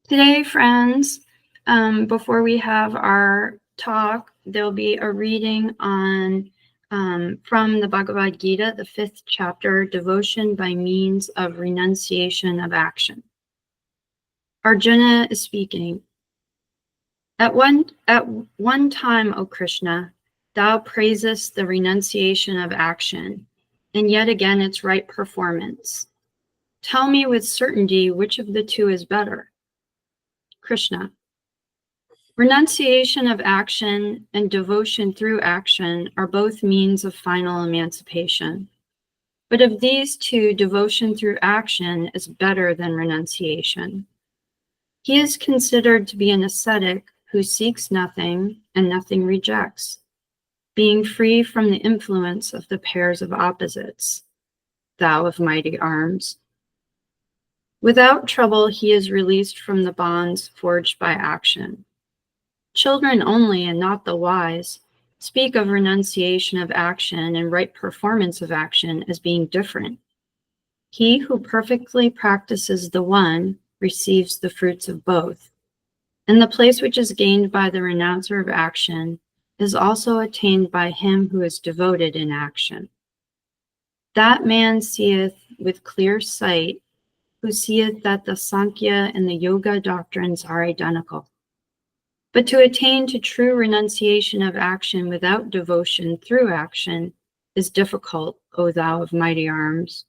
Today, friends, before we have our talk, there'll be a reading on from the Bhagavad Gita, the 5th chapter, Devotion by Means of Renunciation of Action. Arjuna is speaking. At one time, O Krishna, thou praisest the renunciation of action, and yet again its right performance. Tell me with certainty which of the two is better. Krishna. Renunciation of action and devotion through action are both means of final emancipation. But of these two, devotion through action is better than renunciation. He is considered to be an ascetic who seeks nothing and nothing rejects, being free from the influence of the pairs of opposites, thou of mighty arms. Without trouble, he is released from the bonds forged by action. Children only, and not the wise, speak of renunciation of action and right performance of action as being different. He who perfectly practices the one receives the fruits of both, and the place which is gained by the renouncer of action is also attained by him who is devoted in action. That man seeth with clear sight, who seeth that the Sankhya and the Yoga doctrines are identical. But to attain to true renunciation of action without devotion through action is difficult, O thou of mighty arms.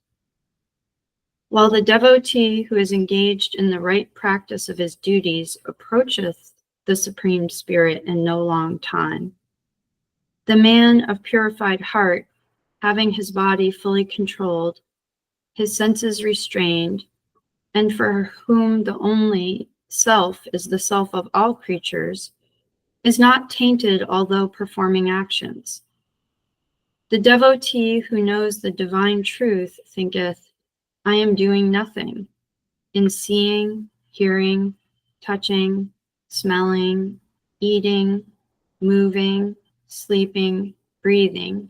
While the devotee who is engaged in the right practice of his duties approacheth the Supreme Spirit in no long time, the man of purified heart, having his body fully controlled, his senses restrained, and for whom the only self is the self of all creatures, is not tainted although performing actions. The devotee who knows the divine truth thinketh, I am doing nothing, in seeing, hearing, touching, smelling, eating, moving, sleeping, breathing,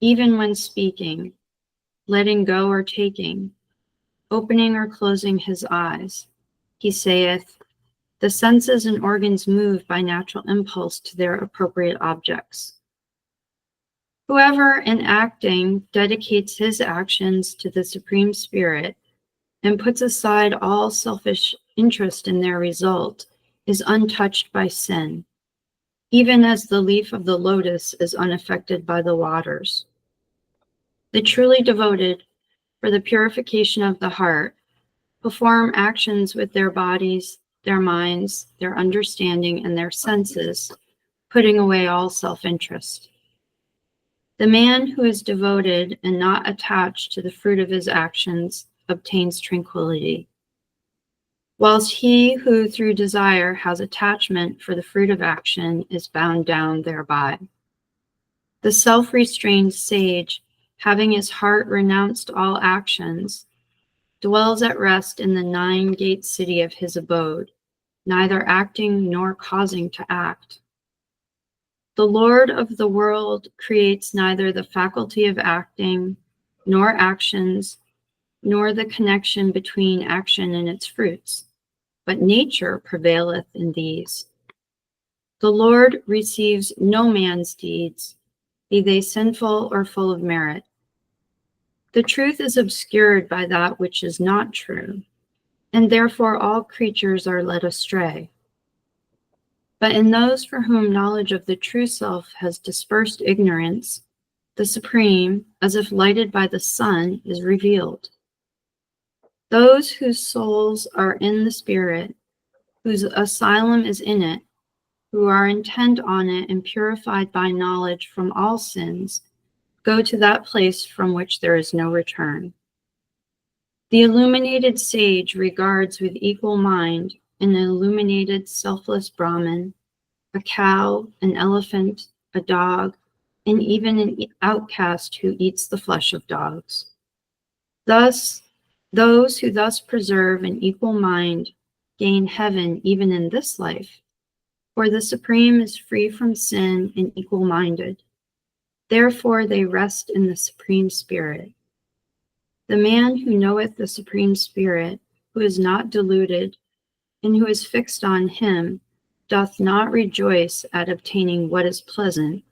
even when speaking, letting go or taking, opening or closing his eyes. He saith, the senses and organs move by natural impulse to their appropriate objects. Whoever in acting dedicates his actions to the Supreme Spirit and puts aside all selfish interest in their result is untouched by sin, even as the leaf of the lotus is unaffected by the waters. The truly devoted, for the purification of the heart, perform actions with their bodies, their minds, their understanding, and their senses, putting away all self-interest. The man who is devoted and not attached to the fruit of his actions obtains tranquility, whilst he who through desire has attachment for the fruit of action is bound down thereby. The self-restrained sage, having his heart renounced all actions, dwells at rest in the 9-gate city of his abode, neither acting nor causing to act. The Lord of the world creates neither the faculty of acting, nor actions, nor the connection between action and its fruits, but nature prevaileth in these. The Lord receives no man's deeds, be they sinful or full of merit. The truth is obscured by that which is not true, and therefore all creatures are led astray. But in those for whom knowledge of the true self has dispersed ignorance, the Supreme, as if lighted by the sun, is revealed. Those whose souls are in the Spirit, whose asylum is in it, who are intent on it and purified by knowledge from all sins, go to that place from which there is no return. The illuminated sage regards with equal mind an illuminated selfless Brahmin, a cow, an elephant, a dog, and even an outcast who eats the flesh of dogs. Thus, those who thus preserve an equal mind gain heaven even in this life, for the Supreme is free from sin and equal-minded. Therefore they rest in the Supreme Spirit. The man who knoweth the Supreme Spirit, who is not deluded, and who is fixed on him doth not rejoice at obtaining what is pleasant,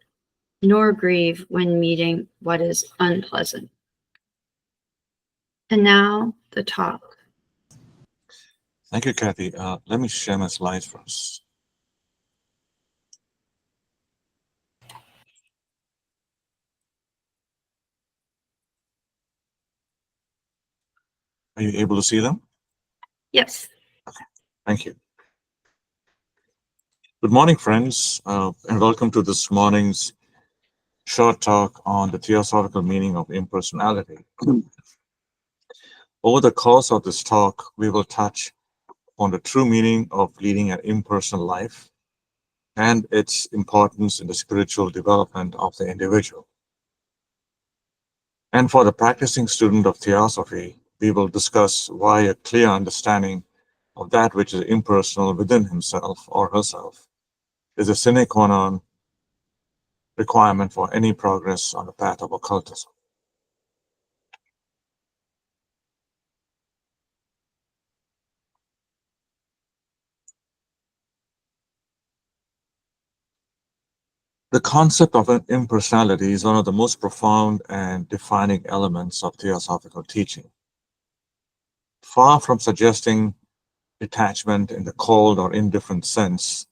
nor grieve when meeting what is unpleasant. And now the talk. Thank you, Kathy. Let me share my slides first. Are you able to see them? Yes. Thank you. Good morning, friends, and welcome to this morning's short talk on the theosophical meaning of impersonality. Over the course of this talk, we will touch on the true meaning of leading an impersonal life and its importance in the spiritual development of the individual. And for the practicing student of Theosophy, we will discuss why a clear understanding of that which is impersonal within himself or herself is a sine qua non requirement for any progress on the path of occultism. The concept of an impersonality is one of the most profound and defining elements of theosophical teaching. Far from suggesting detachment in the cold or indifferent sense,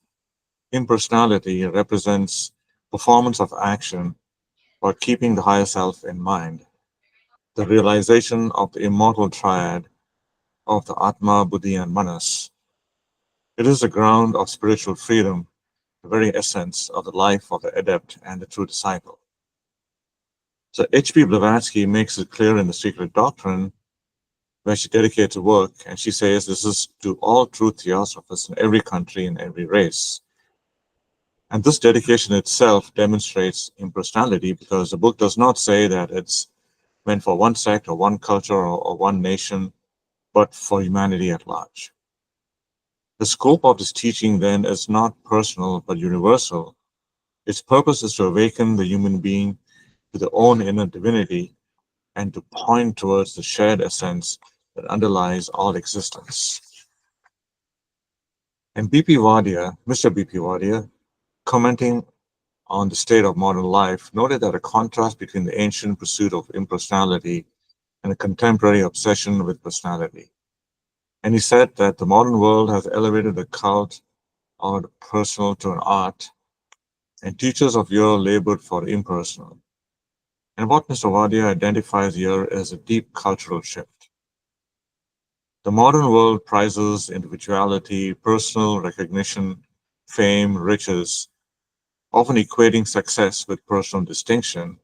impersonality represents performance of action while keeping the higher self in mind, the realization of the immortal triad of the Atma, Buddhi, and Manas. It is the ground of spiritual freedom, the very essence of the life of the adept and the true disciple. So H.P. Blavatsky makes it clear in the Secret Doctrine, where she dedicates a work, and she says this is to all true theosophists in every country and every race. And this dedication itself demonstrates impersonality, because the book does not say that it's meant for one sect or one culture or one nation, but for humanity at large. The scope of this teaching then is not personal but universal. Its purpose is to awaken the human being to their own inner divinity and to point towards the shared essence that underlies all existence. And Mr. B.P. Wadia, commenting on the state of modern life, noted that a contrast between the ancient pursuit of impersonality and a contemporary obsession with personality. And he said that the modern world has elevated the cult or the personal to an art, and teachers of yore labored for impersonal. And what Mr. Wadia identifies here is a deep cultural shift. The modern world prizes individuality, personal recognition, fame, riches, often equating success with personal distinction,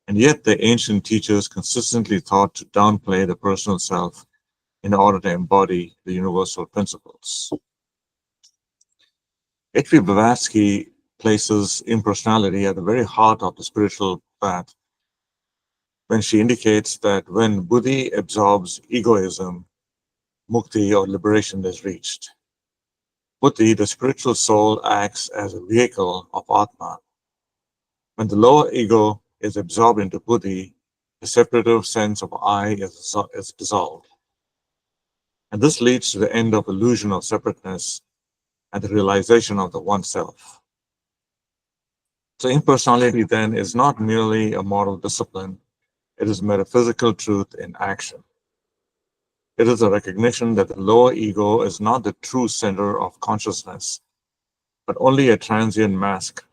and yet the ancient teachers consistently thought to downplay the personal self in order to embody the universal principles. H.P. Blavatsky places impersonality at the very heart of the spiritual path when she indicates that when Buddhi absorbs egoism, Mukti or liberation is reached. Buddhi, the spiritual soul, acts as a vehicle of Atma. When the lower ego is absorbed into Buddhi, the separative sense of I is dissolved. And this leads to the end of illusion of separateness and the realization of the one self. So impersonality then is not merely a moral discipline, it is metaphysical truth in action. It is a recognition that the lower ego is not the true center of consciousness, but only a transient mask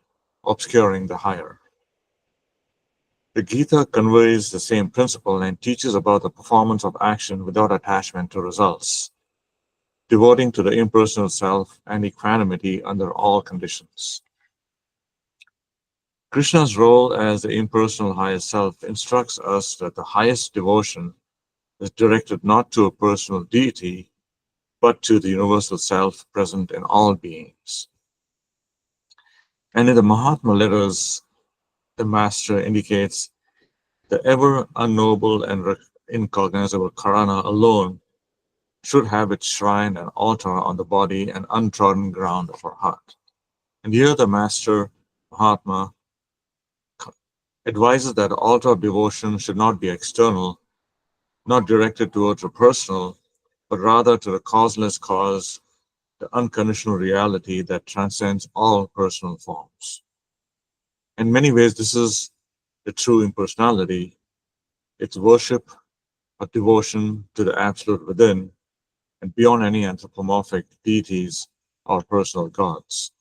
obscuring the higher. The Gita conveys the same principle and teaches about the performance of action without attachment to results, devoting to the impersonal self and equanimity under all conditions. Krishna's role as the impersonal higher self instructs us that the highest devotion is directed not to a personal deity, but to the universal self present in all beings. And in the Mahatma letters, the master indicates the ever unknowable and incognizable Karana alone should have its shrine and altar on the body and untrodden ground of our heart. And here the master, Mahatma, advises that the altar of devotion should not be external, not directed towards a personal, but rather to the causeless cause the unconditional reality that transcends all personal forms. In many ways, this is the true impersonality. It's worship or devotion to the absolute within and beyond any anthropomorphic deities or personal gods.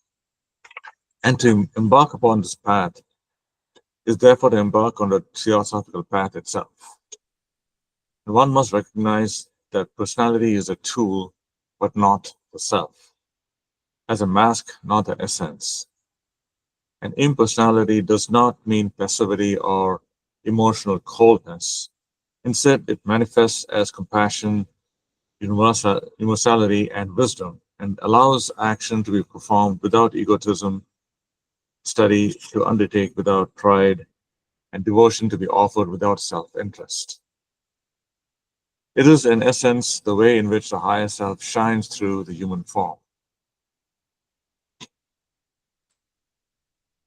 And to embark upon this path is therefore to embark on the theosophical path itself. And one must recognize that personality is a tool, but not the self, as a mask, not the essence. And impersonality does not mean passivity or emotional coldness. Instead, it manifests as compassion, universality, and wisdom, and allows action to be performed without egotism, study to undertake without pride, and devotion to be offered without self-interest. It is, in essence, the way in which the higher self shines through the human form.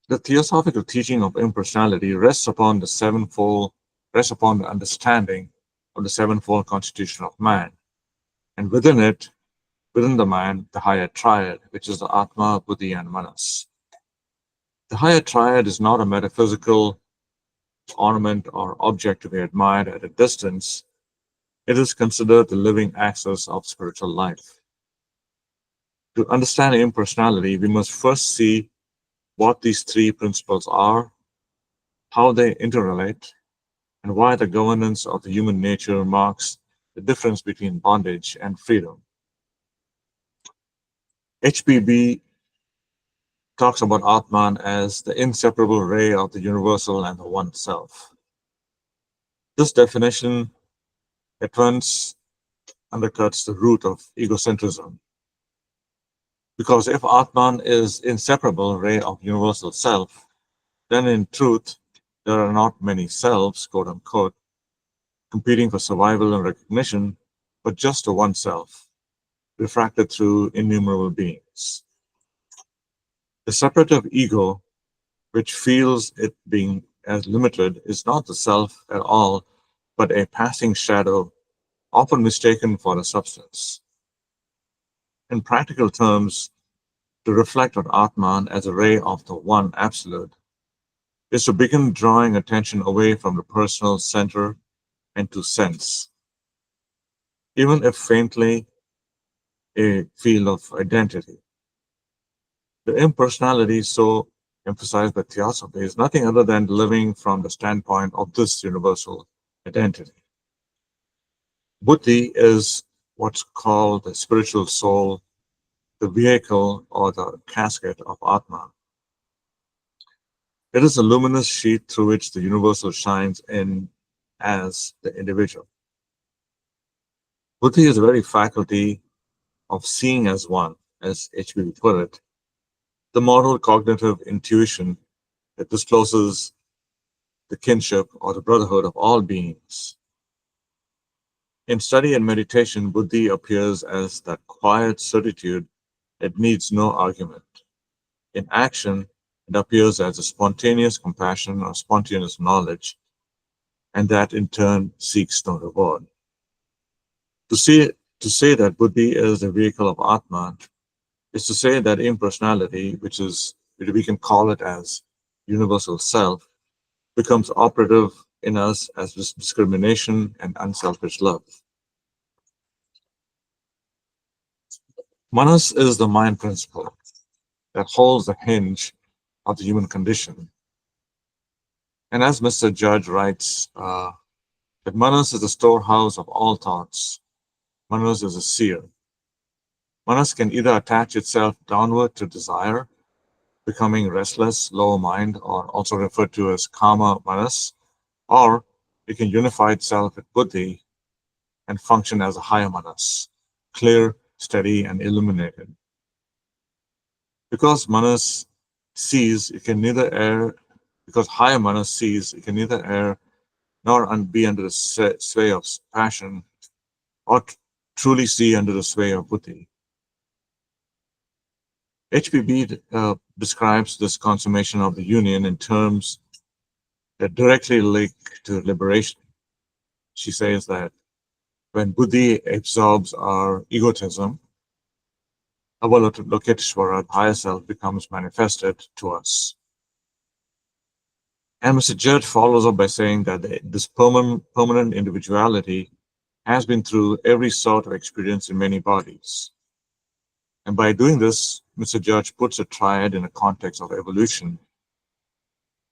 The theosophical teaching of impersonality rests upon the understanding of the Sevenfold Constitution of Man, and within it, within the man, the higher triad, which is the Atma, Buddhi, and Manas. The higher triad is not a metaphysical ornament or object to be admired at a distance. It is considered the living axis of spiritual life. To understand impersonality, we must first see what these three principles are, how they interrelate, and why the governance of the human nature marks the difference between bondage and freedom. HPB talks about Atman as the inseparable ray of the universal and the one self. This definition at once undercuts the root of egocentrism. Because if Atman is inseparable ray of universal self, then in truth, there are not many selves, quote unquote, competing for survival and recognition, but just the one self, refracted through innumerable beings. The separative ego, which feels it being as limited, is not the self at all, but a passing shadow, often mistaken for a substance. In practical terms, to reflect on Atman as a ray of the one absolute is to begin drawing attention away from the personal center and to sense, even if faintly, a field of identity. The impersonality so emphasized by Theosophy is nothing other than living from the standpoint of this universal identity. Buddhi is what's called the spiritual soul, the vehicle or the casket of Atma. It is a luminous sheet through which the universal shines in as the individual. Buddhi is the very faculty of seeing as one, as HPB put it, the moral cognitive intuition that discloses the kinship or the brotherhood of all beings. In study and meditation, Buddhi appears as that quiet certitude that needs no argument. In action, it appears as a spontaneous compassion or spontaneous knowledge, and that in turn seeks no reward. To say that Buddhi is the vehicle of Atma is to say that impersonality, which we can call it as universal self, becomes operative in us as discrimination and unselfish love. Manas is the mind principle that holds the hinge of the human condition. And as Mr. Judge writes, that Manas is the storehouse of all thoughts. Manas is a seer. Manas can either attach itself downward to desire, becoming restless, lower mind, or also referred to as kama manas, or it can unify itself with buddhi and function as a higher manas, clear, steady, and illuminated. Because manas sees, it can neither err, because higher manas sees, it can neither err nor be under the sway of passion, or truly see under the sway of buddhi. HPB describes this consummation of the union in terms that directly link to liberation. She says that when buddhi absorbs our egotism, Avalokiteshvara, the higher self, becomes manifested to us. And Mr. Judd follows up by saying that this permanent individuality has been through every sort of experience in many bodies. And by doing this, Mr. Judge puts a triad in a context of evolution,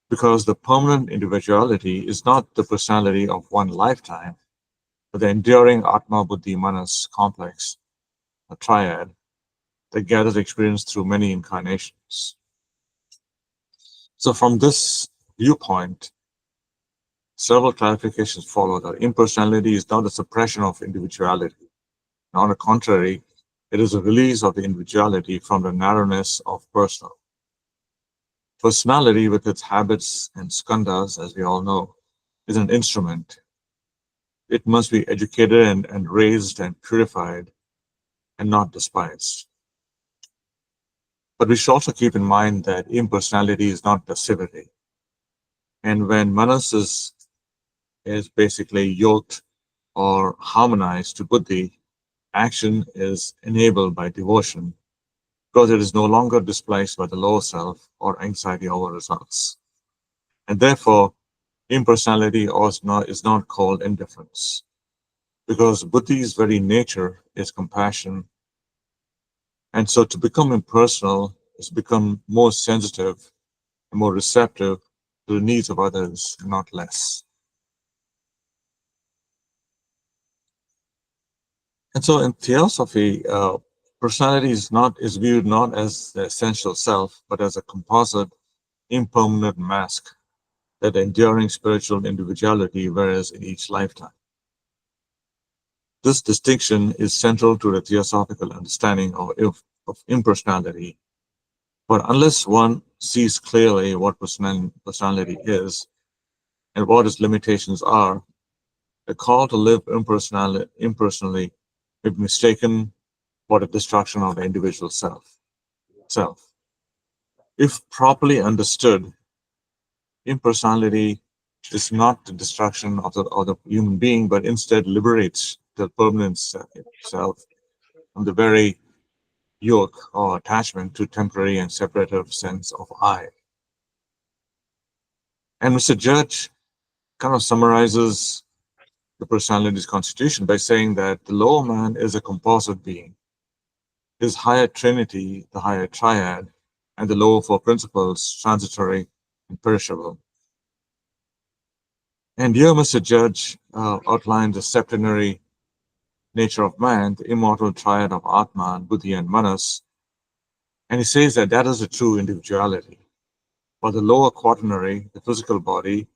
because the permanent individuality is not the personality of one lifetime, but the enduring Atma Buddhi Manas complex, a triad that gathers experience through many incarnations. So from this viewpoint, several clarifications follow that impersonality is not a suppression of individuality. On the contrary, it is a release of the individuality from the narrowness of personal. Personality, with its habits and skandhas, as we all know, is an instrument. It must be educated and raised and purified and not despised. But we should also keep in mind that impersonality is not passivity. And when manas is basically yoked or harmonized to buddhi, action is enabled by devotion, because it is no longer displaced by the lower self or anxiety over results. And therefore, impersonality is not called indifference, because buddhi's very nature is compassion. And so to become impersonal is become more sensitive and more receptive to the needs of others, not less. And so in Theosophy, personality is viewed not as the essential self, but as a composite, impermanent mask that enduring spiritual individuality wears in each lifetime. This distinction is central to the Theosophical understanding of impersonality. But unless one sees clearly what personality is and what its limitations are, the call to live impersonally may be mistaken for the destruction of the individual self. If properly understood, impersonality is not the destruction of the human being, but instead liberates the permanent self from the very yoke or attachment to temporary and separative sense of I. And Mr. Judge kind of summarizes the personality's constitution by saying that the lower man is a composite being. His higher trinity, the higher triad, and the lower four principles, transitory and perishable. And here Mr. Judge outlines the septenary nature of man, the immortal triad of Atma, Buddhi, and Manas, and he says that that is the true individuality. While the lower quaternary, the physical body,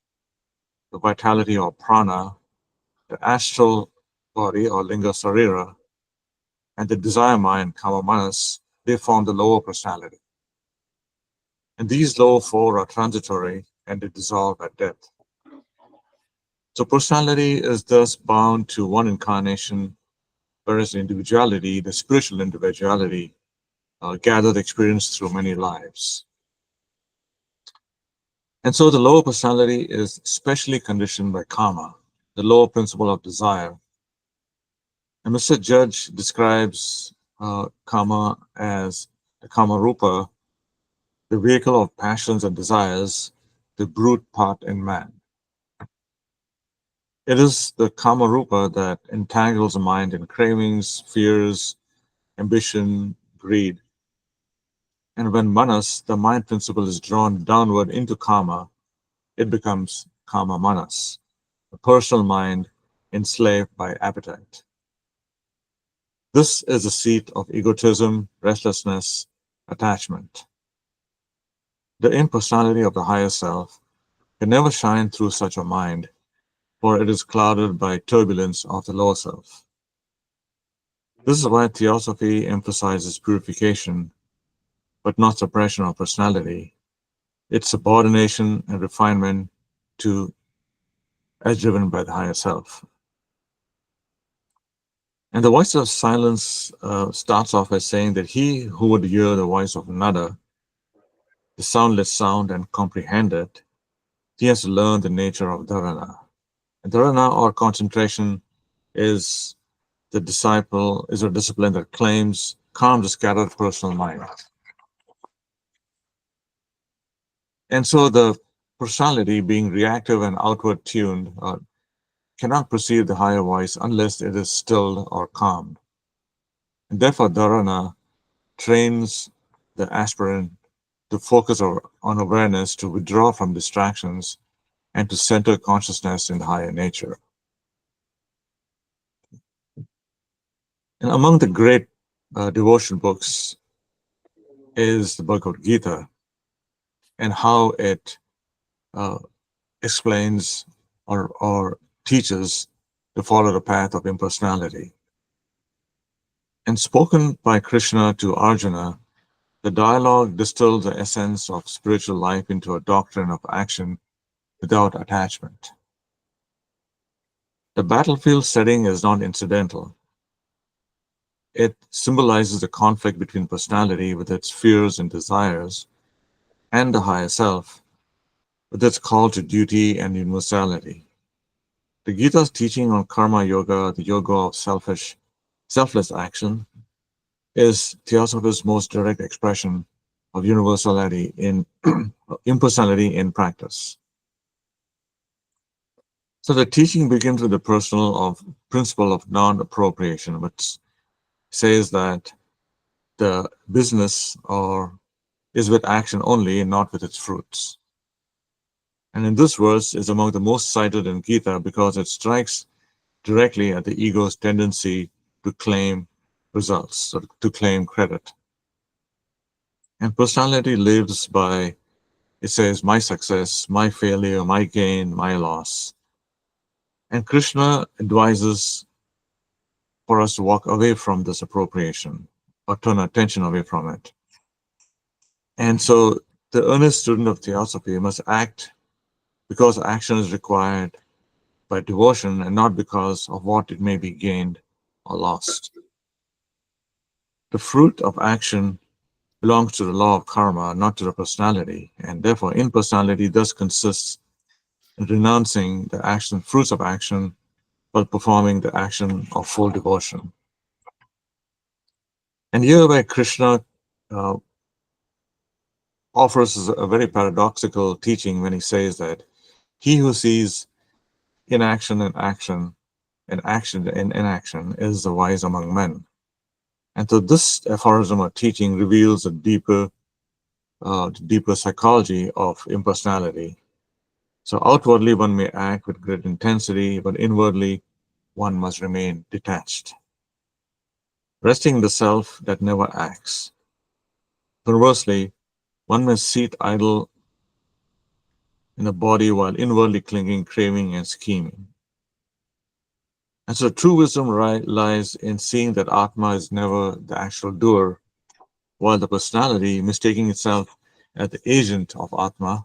the vitality or prana, the astral body or linga sarira, and the desire mind, kama manas, they form the lower personality. And these lower four are transitory and they dissolve at death. So personality is thus bound to one incarnation, whereas individuality, the spiritual individuality, gathered experience through many lives. And so the lower personality is specially conditioned by karma, the lower principle of desire. And Mr. Judge describes karma as the kama rupa, the vehicle of passions and desires, the brute part in man. It is the kama rupa that entangles the mind in cravings, fears, ambition, greed. And when manas, the mind principle, is drawn downward into kama, it becomes kama manas, the personal mind enslaved by appetite. This is the seat of egotism, restlessness, attachment. The impersonality of the higher self can never shine through such a mind, for it is clouded by turbulence of the lower self. This is why Theosophy emphasizes purification, but not suppression of personality, its subordination and refinement to as driven by the higher self. And the voice of silence starts off by saying that he who would hear the voice of another, the soundless sound, and comprehend it, he has to learn the nature of dharana. And dharana, or concentration, is a discipline that claims calm the scattered personal mind. And so the personality, being reactive and outward tuned, cannot perceive the higher voice unless it is stilled or calmed. And therefore, dharana trains the aspirant to focus on awareness, to withdraw from distractions, and to center consciousness in the higher nature. And among the great devotion books is the Bhagavad Gita, and how it uh, explains or teaches to follow the path of impersonality. And spoken by Krishna to Arjuna, the dialogue distilled the essence of spiritual life into a doctrine of action without attachment. The battlefield setting is not incidental. It symbolizes the conflict between personality with its fears and desires and the higher self with its call to duty and universality. The Gita's teaching on karma yoga, the yoga of selfless action, is Theosophy's most direct expression of universality in impersonality in practice. So the teaching begins with the principle of non-appropriation, which says that the business is with action only and not with its fruits. And in this verse is among the most cited in Gita because it strikes directly at the ego's tendency to claim results or to claim credit. And personality lives by, it says, my success, my failure, my gain, my loss. And Krishna advises for us to walk away from this appropriation or turn our attention away from it. And so the earnest student of Theosophy must act because action is required by devotion and not because of what it may be gained or lost. The fruit of action belongs to the law of karma, not to the personality, and therefore impersonality thus consists in renouncing the fruits of action, while performing the action of full devotion. And here where Krishna uh, offers a very paradoxical teaching when he says that he who sees inaction in action and action in inaction is the wise among men. And so this aphorism or teaching reveals a deeper psychology of impersonality. So outwardly one may act with great intensity, but inwardly one must remain detached, resting in the self that never acts. Conversely, one may sit idle in the body while inwardly clinging, craving, and scheming. And so true wisdom lies in seeing that Atma is never the actual doer, while the personality, mistaking itself as the agent of Atma,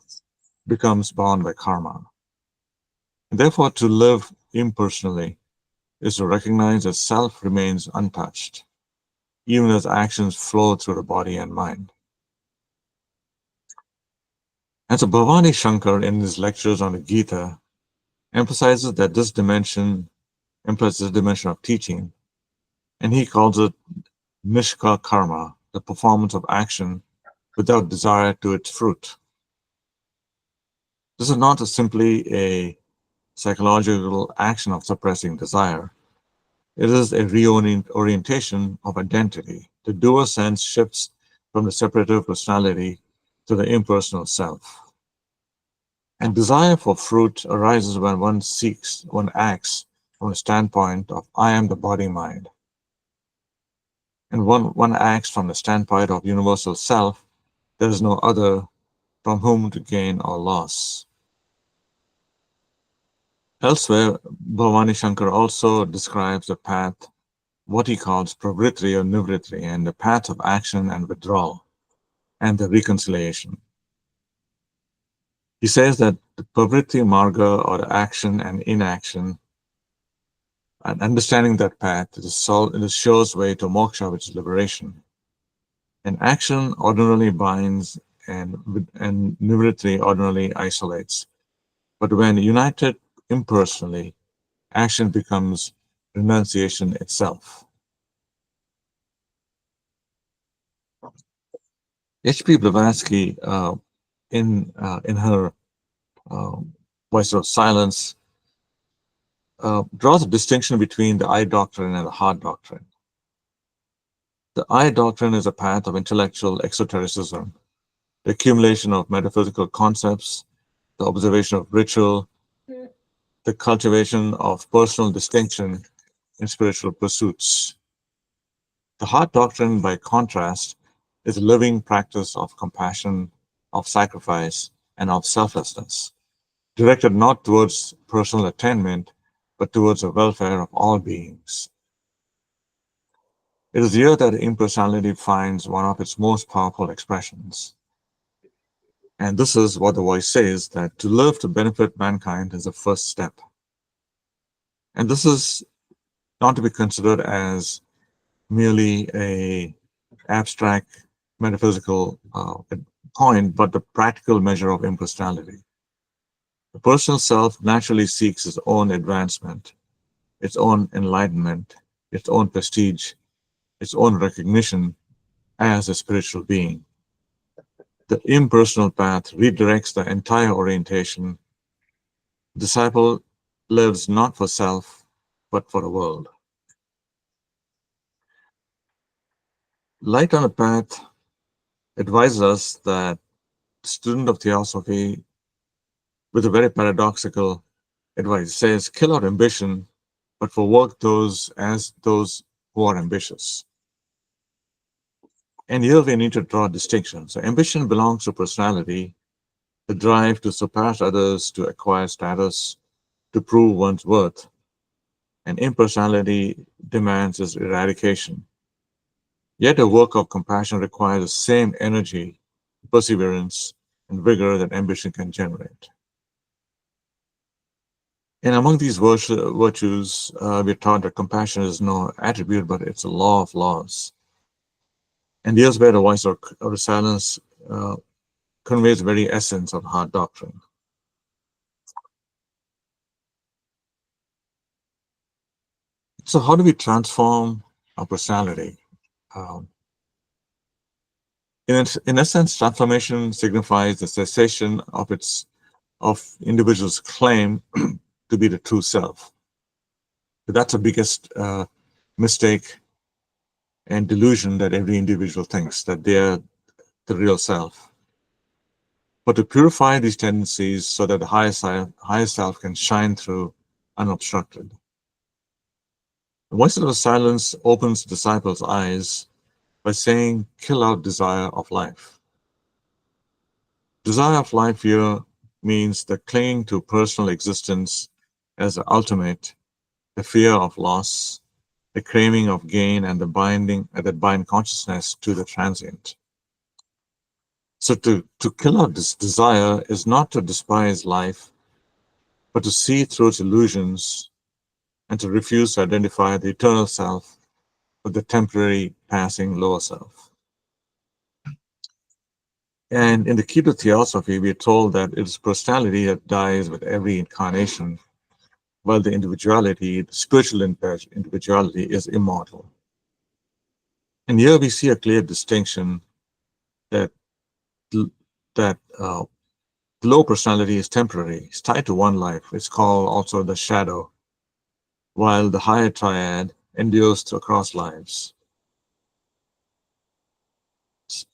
becomes bound by karma. And therefore, to live impersonally is to recognize that self remains untouched, even as actions flow through the body and mind. And so Bhavani Shankar, in his lectures on the Gita, emphasizes this dimension of teaching, and he calls it Nishka Karma, the performance of action without desire to its fruit. This is not simply a psychological action of suppressing desire. It is a reorientation of identity. The doer sense shifts from the separative personality to the impersonal self. And desire for fruit arises when one acts from the standpoint of I am the body mind. And one acts from the standpoint of universal self, there is no other from whom to gain or loss. Elsewhere, Bhavani Shankar also describes the path, what he calls pravritti or nivritti, and the path of action and withdrawal, and the reconciliation. He says that the pravritti marga, or the action and inaction, and understanding that path, it is the shows way to moksha, which is liberation. And action ordinarily binds, and nivritti ordinarily isolates. But when united impersonally, action becomes renunciation itself. H.P. Blavatsky, in her Voice of Silence, draws a distinction between the I doctrine and the heart doctrine. The I doctrine is a path of intellectual exotericism, the accumulation of metaphysical concepts, the observation of ritual, the cultivation of personal distinction in spiritual pursuits. The heart doctrine, by contrast, is a living practice of compassion, of sacrifice, and of selflessness, directed not towards personal attainment, but towards the welfare of all beings. It is here that impersonality finds one of its most powerful expressions. And this is what the voice says, that to live to benefit mankind is the first step. And this is not to be considered as merely a abstract metaphysical point, but the practical measure of impersonality. The personal self naturally seeks its own advancement, its own enlightenment, its own prestige, its own recognition as a spiritual being. The impersonal path redirects the entire orientation. The disciple lives not for self, but for the world. Light on the Path advises us that the student of Theosophy, with a very paradoxical advice, says, kill out ambition, but for work those who are ambitious. And here we need to draw a distinction. So ambition belongs to personality, the drive to surpass others, to acquire status, to prove one's worth. And impersonality demands its eradication. Yet a work of compassion requires the same energy, perseverance, and vigor that ambition can generate. And among these virtues, we're taught that compassion is no attribute, but it's a law of laws. And here's where the voice of the silence conveys the very essence of heart doctrine. So how do we transform our personality? Um, in essence, transformation signifies the cessation of individual's claim to be the true self. But that's the biggest mistake and delusion that every individual thinks, that they're the real self. But to purify these tendencies so that the higher self can shine through unobstructed. The voice of the silence opens the disciples' eyes by saying, kill out desire of life. Desire of life here means the clinging to personal existence as the ultimate, the fear of loss, the craving of gain, and the binding that bind consciousness to the transient. So to kill out this desire is not to despise life, but to see through its illusions and to refuse to identify the eternal self with the temporary passing lower self. And in the key to Theosophy, we are told that it is personality that dies with every incarnation, while the individuality, the spiritual individuality, is immortal. And here we see a clear distinction that low personality is temporary. It's tied to one life. It's called also the shadow, while the higher triad endures across lives.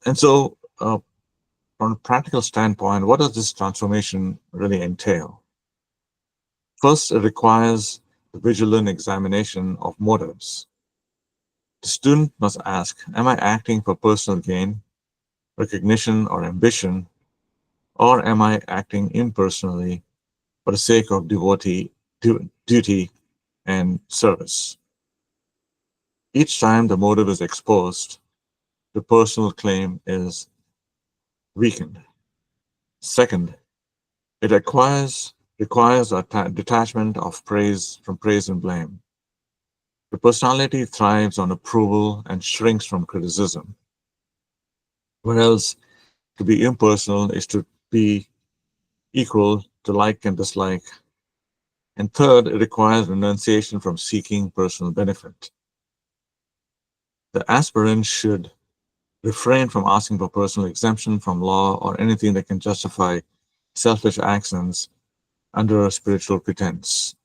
And so, from a practical standpoint, what does this transformation really entail? First, it requires the vigilant examination of motives. The student must ask, am I acting for personal gain, recognition, or ambition, or am I acting impersonally for the sake of duty, and service? Each time the motive is exposed, the personal claim is weakened. Second, it requires a detachment of praise from praise and blame. The personality thrives on approval and shrinks from criticism, whereas to be impersonal is to be equal to like and dislike. And third, it requires renunciation from seeking personal benefit. The aspirant should refrain from asking for personal exemption from law or anything that can justify selfish actions under a spiritual pretense.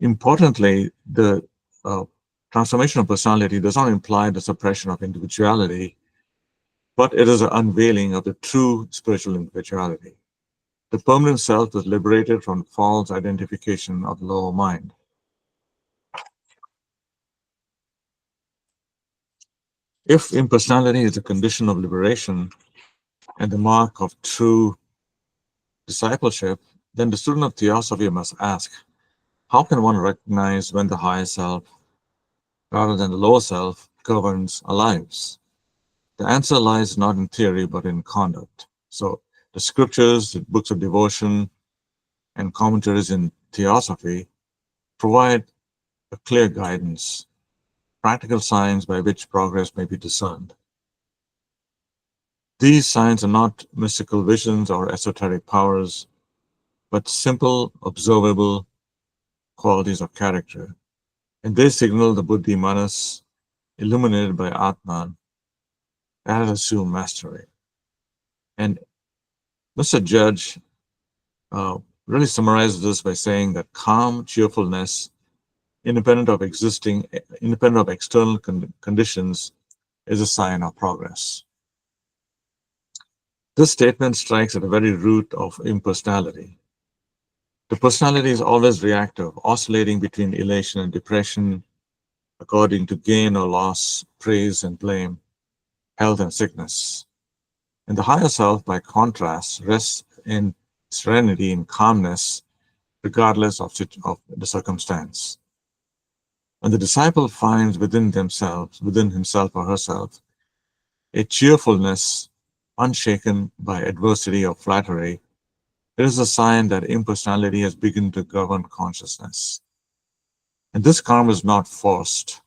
Importantly, the transformation of personality does not imply the suppression of individuality, but it is an unveiling of the true spiritual individuality. The permanent self is liberated from false identification of the lower mind. If impersonality is a condition of liberation and the mark of true discipleship, then the student of Theosophy must ask, how can one recognize when the higher self, rather than the lower self, governs our lives? The answer lies not in theory, but in conduct. So the scriptures, the books of devotion, and commentaries in Theosophy provide a clear guidance, practical signs by which progress may be discerned. These signs are not mystical visions or esoteric powers, but simple, observable qualities of character. And they signal the Buddhi Manas, illuminated by Atman, that has assumed mastery. And Mr. Judge really summarizes this by saying that calm cheerfulness, independent of external conditions, is a sign of progress. This statement strikes at the very root of impersonality. The personality is always reactive, oscillating between elation and depression, according to gain or loss, praise and blame, health and sickness. And the higher self, by contrast, rests in serenity and calmness, regardless of the circumstance. When the disciple finds within himself or herself, a cheerfulness unshaken by adversity or flattery, it is a sign that impersonality has begun to govern consciousness. And this calm is not forced,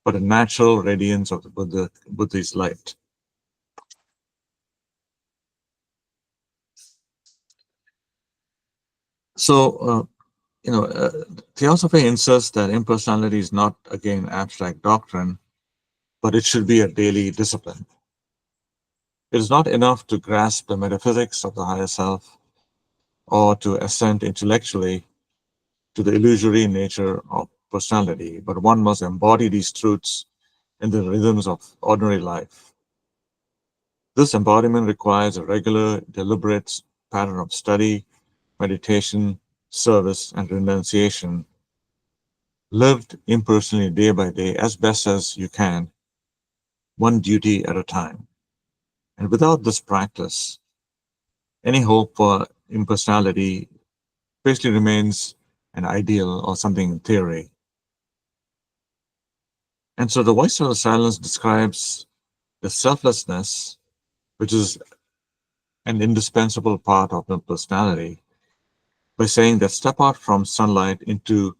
but a natural radiance of the Buddha's light. So, Theosophy insists that impersonality is not, again, abstract doctrine, but it should be a daily discipline. It is not enough to grasp the metaphysics of the higher self or to assent intellectually to the illusory nature of personality, but one must embody these truths in the rhythms of ordinary life. This embodiment requires a regular, deliberate pattern of study, meditation, service, and renunciation, lived impersonally day by day as best as you can, one duty at a time. And without this practice, any hope for impersonality basically remains an ideal or something in theory. And so the voice of the silence describes the selflessness, which is an indispensable part of the personality, by saying that step out from sunlight into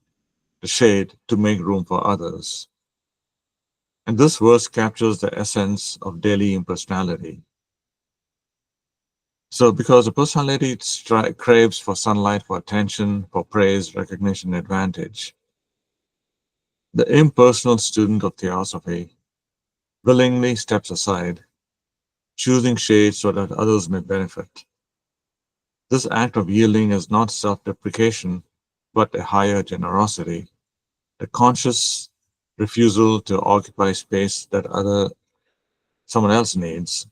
the shade to make room for others. And this verse captures the essence of daily impersonality. So, because the personality craves for sunlight, for attention, for praise, recognition, advantage, the impersonal student of Theosophy willingly steps aside, choosing shade so that others may benefit. This act of yielding is not self-deprecation, but a higher generosity, the conscious refusal to occupy space that someone else needs.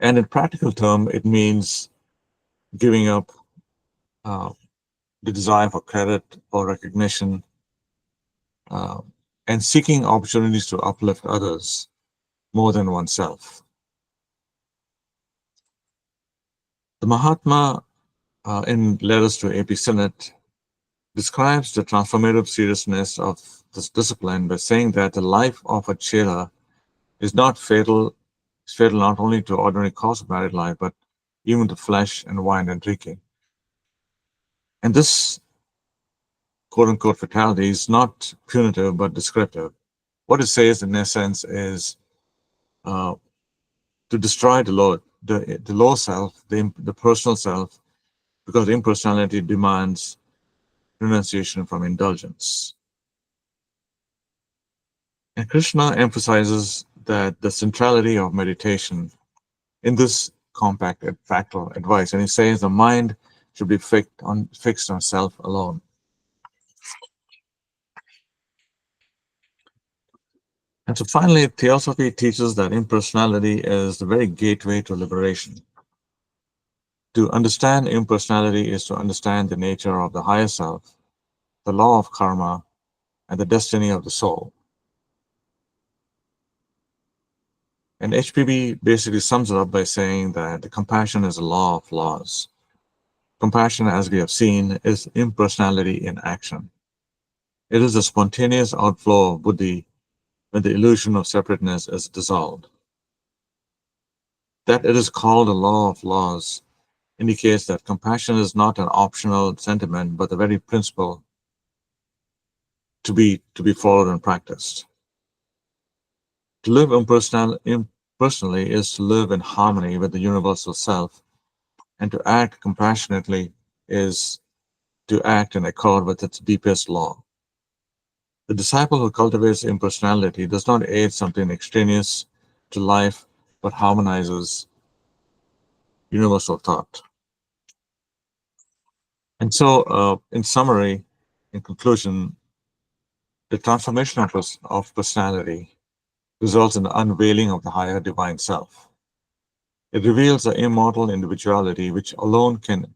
And in practical terms, it means giving up uh, the desire for credit or recognition, uh, and seeking opportunities to uplift others more than oneself. The Mahatma, in Letters to A.P. Sinnett, describes the transformative seriousness of this discipline by saying that the life of a chela is not fatal. It's fatal not only to ordinary course of married life, but even to flesh and wine and drinking. And this quote-unquote fatality is not punitive but descriptive. What it says, in essence, is uh, to destroy the low self, the personal self, because impersonality demands renunciation from indulgence. And Krishna emphasizes that the centrality of meditation in this compact and fractal advice, and he says the mind should be fixed on self alone. And so finally, Theosophy teaches that impersonality is the very gateway to liberation. To understand impersonality is to understand the nature of the higher self, the law of karma, and the destiny of the soul. And HPB basically sums it up by saying that the compassion is a law of laws. Compassion, as we have seen, is impersonality in action. It is a spontaneous outflow of Buddhi when the illusion of separateness is dissolved. That it is called a law of laws indicates that compassion is not an optional sentiment, but the very principle to be followed and practiced. To live impersonally is to live in harmony with the universal self, and to act compassionately is to act in accord with its deepest law. The disciple who cultivates impersonality does not aid something extraneous to life, but harmonizes universal thought. And so, in summary, in conclusion, the transformation of personality results in the unveiling of the higher divine self. It reveals the immortal individuality which alone can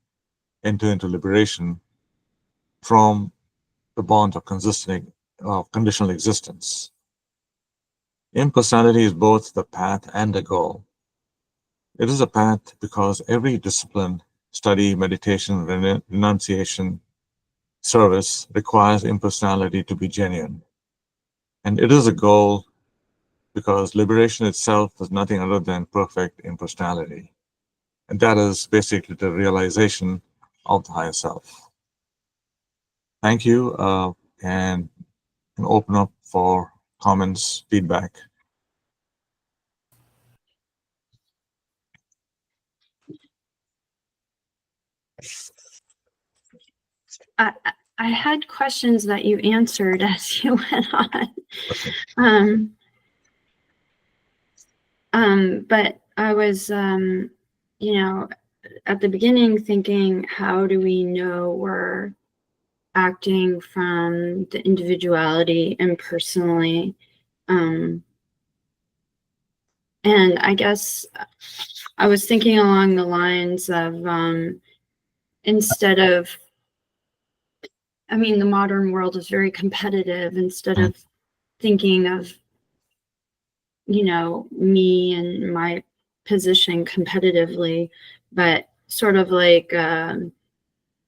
enter into liberation from the bonds of conditional existence. Impersonality is both the path and the goal. It is a path because every discipline, study, meditation, renunciation, service requires impersonality to be genuine. And it is a goal because liberation itself is nothing other than perfect impersonality. And that is basically the realization of the higher self. Thank you, and open up for comments, feedback. I had questions that you answered as you went on. Okay. But I was, at the beginning thinking, how do we know we're acting from the individuality and personally? And I guess I was thinking along the lines of, instead of, the modern world is very competitive. Instead of thinking of, me and my position competitively, but sort of like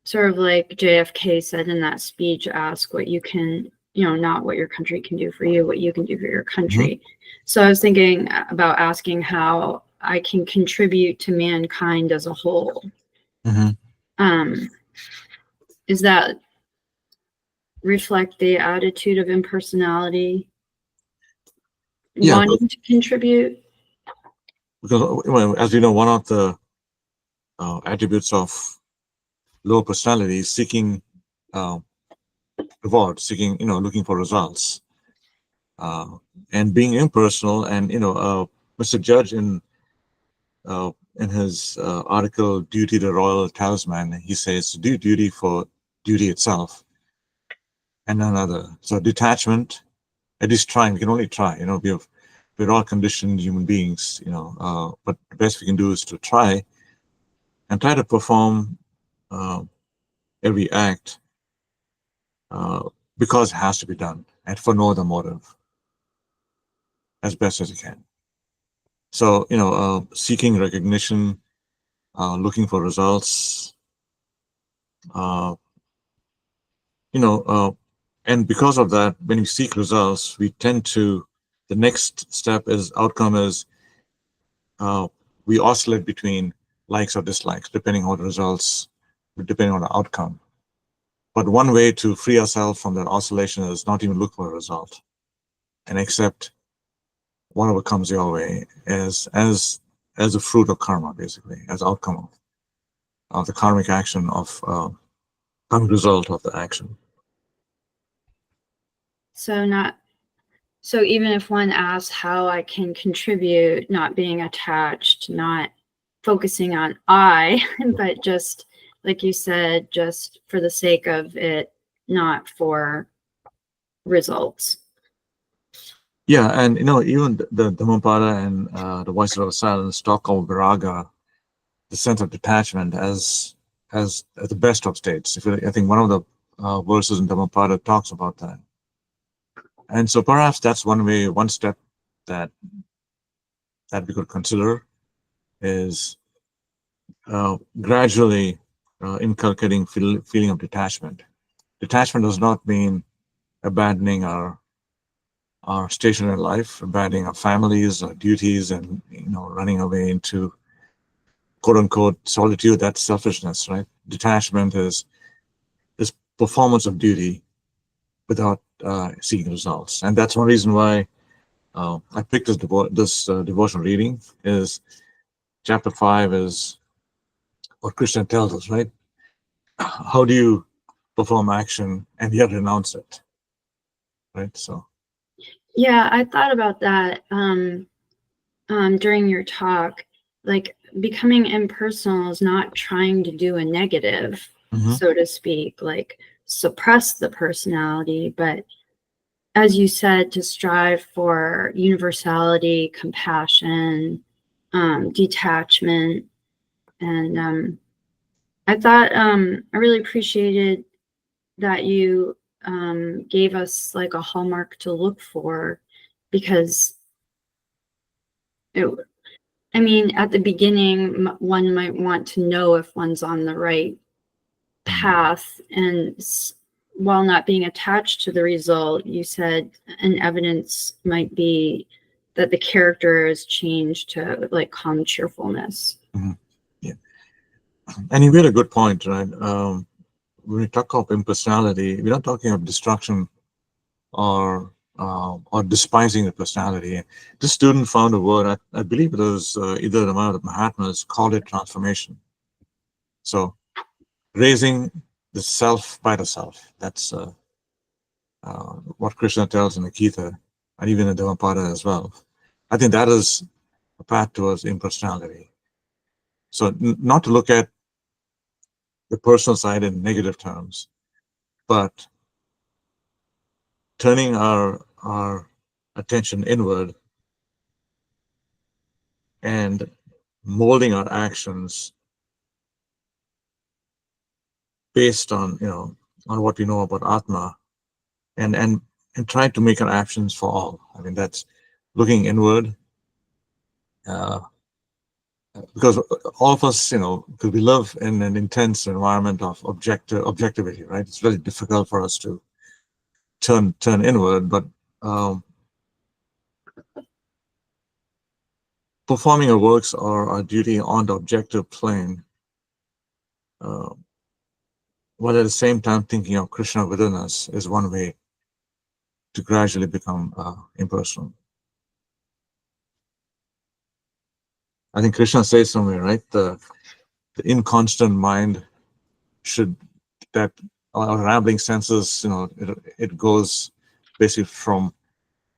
JFK said in that speech, ask what you can, not what your country can do for you, what you can do for your country. So I was thinking about asking how I can contribute to mankind as a whole. Is that reflect the attitude of impersonality? Yeah, wanting to contribute? Because, as you know, one of the attributes of low personality is seeking reward, seeking, looking for results, and being impersonal. And Mr. Judge in his article "Duty: The Royal Talisman," he says to do duty for duty itself and another. So detachment, at least trying. We can only try. We're all conditioned human beings. But the best we can do is to try to perform every act because it has to be done and for no other motive, as best as you can. So, seeking recognition, looking for results, and because of that, when we seek results, we tend to, the next step is outcome is we oscillate between likes or dislikes, depending on the results, depending on the outcome. But one way to free ourselves from that oscillation is not even look for a result and accept whatever comes your way as a fruit of karma, basically, as outcome of the karmic action of some result of the action. So not So even if one asks how I can contribute, not being attached, not focusing on I, but just like you said, just for the sake of it, not for results. Yeah, and even the Dhammapada and the Voices of Silence talk of viraga, the sense of detachment, as the best of states. I think one of the verses in Dhammapada talks about that. And so perhaps that's one step that we could consider is gradually inculcating feeling of detachment. Detachment does not mean abandoning our station in life, abandoning our families, our duties, and running away into quote unquote solitude. That's selfishness, right? Detachment is performance of duty without seeking results, and that's one reason why I picked this devotional reading. Is chapter 5 is what Krishna tells us, right? How do you perform action and yet renounce it, right? So yeah, I thought about that during your talk. Like, becoming impersonal is not trying to do a negative, so to speak, like suppress the personality, but as you said, to strive for universality, compassion, detachment. And I thought I really appreciated that you gave us like a hallmark to look for, because I mean, at the beginning, one might want to know if one's on the right path, and while not being attached to the result, you said an evidence might be that the character is changed to like calm cheerfulness. yeah, and you made a good point, right? When we talk of impersonality, we're not talking of destruction or despising the personality. This student found a word, I believe it was either one of the Mahatmas called it transformation. So raising the self by the self. That's what Krishna tells in the Gita and even in the Dhammapada as well. I think that is a path towards impersonality. So not to look at the personal side in negative terms, but turning our attention inward and molding our actions based on on what we know about Atma, and trying to make our actions for all. I mean, that's looking inward, because all of us, because we live in an intense environment of objectivity, right? It's very difficult for us to turn inward, but performing our works or our duty on the objective plane, while at the same time thinking of Krishna within us, is one way to gradually become impersonal. I think Krishna says somewhere, right? The inconstant mind should, that our rambling senses, it goes basically from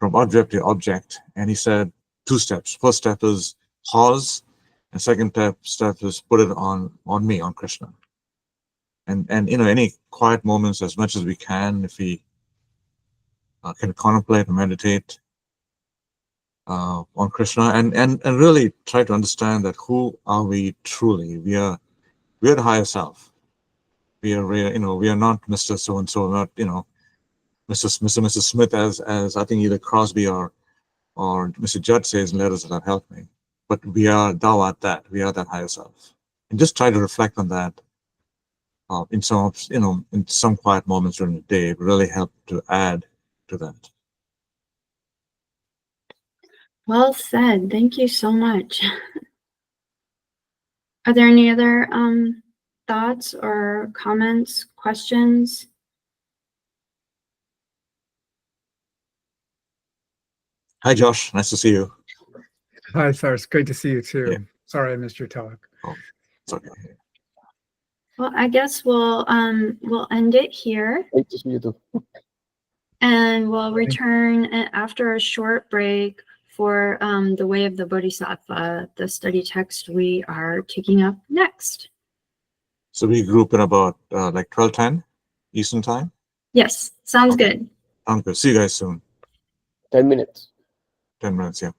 object to object. And he said 2 steps. First step is pause, and second step is put it on me, on Krishna. And any quiet moments, as much as we can, if we can contemplate and meditate on Krishna, and really try to understand that who are we truly? We are the higher self. We are we are not Mr. So and so, not Mrs. Smith, as I think either Crosby or Mr. Judd says in Letters That Help Me. But we are thou art that. We are that higher self, and just try to reflect on that in some quiet moments during the day. It really help to add to that. Well said. Thank you so much. Are there any other thoughts or comments, questions? Hi, Josh. Nice to see you. Hi, Cyrus. Great to see you too. Yeah. Sorry I missed your talk. Oh, it's okay. Well, I guess we'll end it here. Great to see you too. And and we'll return after a short break for the Way of the Bodhisattva, the study text we are taking up next. So we group in about like 12:10 Eastern time. Yes, sounds good. Sounds good. See you guys soon. 10 minutes. 10 minutes, yeah.